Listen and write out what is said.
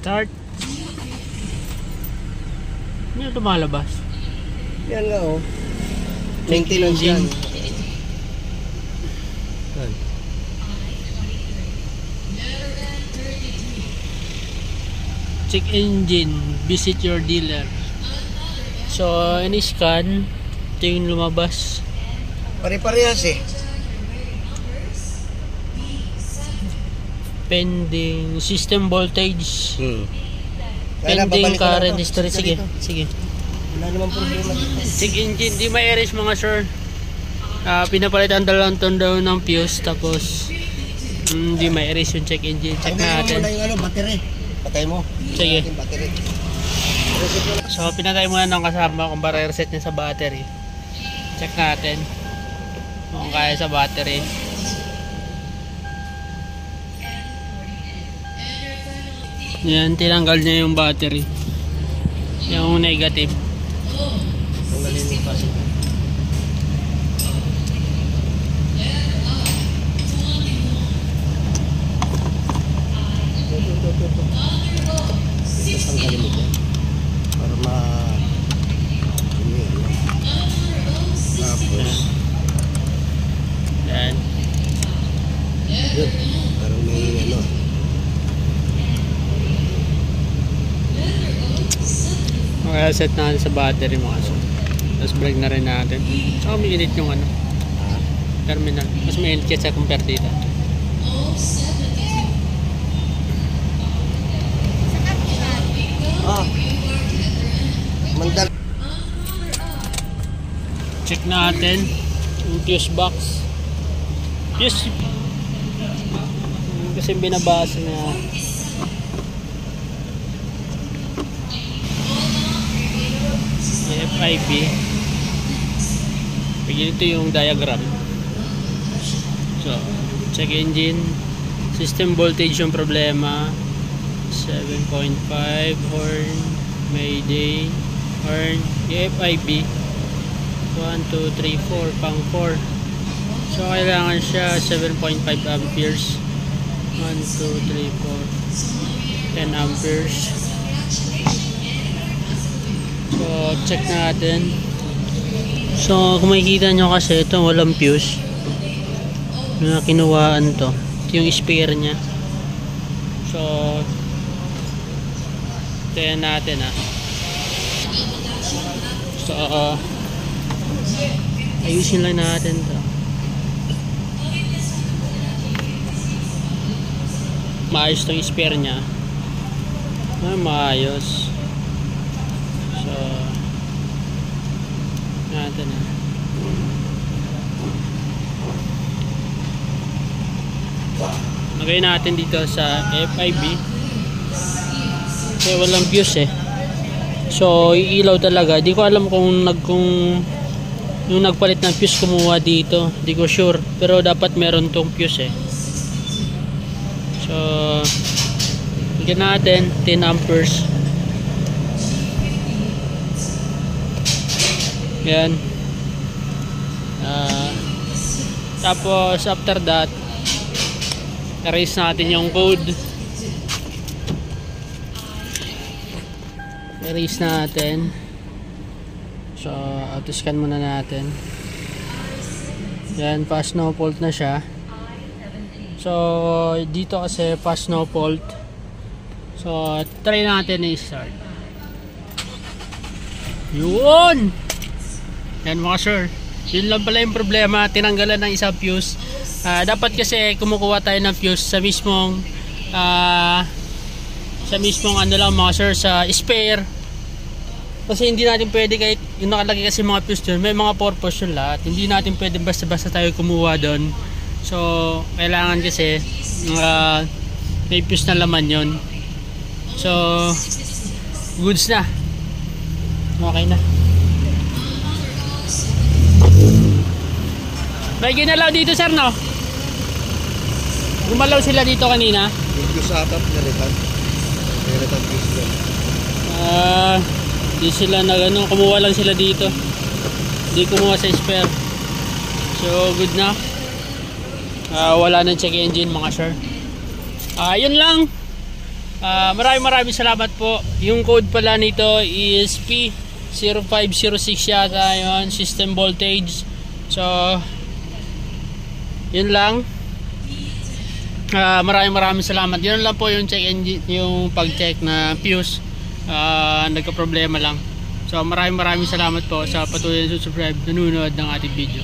Start. Hindi lumalabas. Yan nga oh. Maintenance yan. Check engine, visit your dealer. So, ini-scan. Ito yung lumabas. Pare-parehas eh. Pending system voltage. Kaya Pending current history. Sige, sige. Wala naman problema dito. Check engine, di ma-erase mga sir. Pinapalitan lang daw ng fuse. Tapos, di ma-erase yung check engine. Check natin. Tanggalin mo muna yung battery. Patay mo. Sige. Battery. So, pinatay muna ng kasama kung para reset niya sa battery. Check natin kung kaya sa battery. Yan, tinanggal niya yung battery. Yung negative. Tanggalin yung positive. Tanggalin mo yan. Para tapos Yan. yun. Parang may ano. Reset natin sa battery mga sir. Tapos break na rin natin. So, mainit yung ano terminal. Mas mainit kaya sa compare dito. Mandal. Check natin yung fuse box. Fuse kasi binabasa na FIB. Ito yung diagram. So, check engine, system voltage yung problema, 7.5, horn, mayday, horn, FIB 1, 2, 3, 4, pang 4. So, kailangan siya 7.5 amperes. 1, 2, 3, 4, 10 amperes. So, check natin. So, kung makikita nyo kasi ito walang fuse na kinuwaan to. Ito yung spare nya. So, tingnan natin So, ayusin lang natin to. Maayos tong spare nya. Maayos. So, natin lagay natin dito sa FIB kasi walang fuse so iilaw talaga. Di ko alam kung yung nagpalit ng fuse kumuha dito, di ko sure, pero dapat meron tong fuse so bigyan natin 10 amperes. Yan. Tapos after that erase natin yung code. Erase natin. So auto scan muna natin. Yan, pass no fault na siya. So dito kasi pass no fault. So try natin i-start. Yun! Yan mga sir, yun lang pala yung problema, tinanggalan ng isang fuse. Dapat kasi kumukuha tayo ng fuse sa mismong ano lang mga sir, sa spare. Kasi hindi natin pwede, kahit yung nakalagay kasi mga fuse dun, may mga purpose yun lahat. Hindi natin pwede basta-basta tayo kumuha dun. So kailangan kasi may fuse na laman yun. So goods na, okay na. May ginalaw dito sir, no? Gumalaw sila dito kanina. Yung sa atap, nalitan fuse lang. Di sila kumuha lang sila dito. Di kumuha sa spare. So good na. Wala nang check engine mga sir. Yun lang. Maraming salamat po. Yung code pala nito is P0506 yata yun, system voltage. So yun lang. Maraming salamat. Yun lang po yung check engine, yung pag-check na fuse. Nagka-problema lang. So maraming salamat po sa patuloy na subscribe, nanonood ng ating video.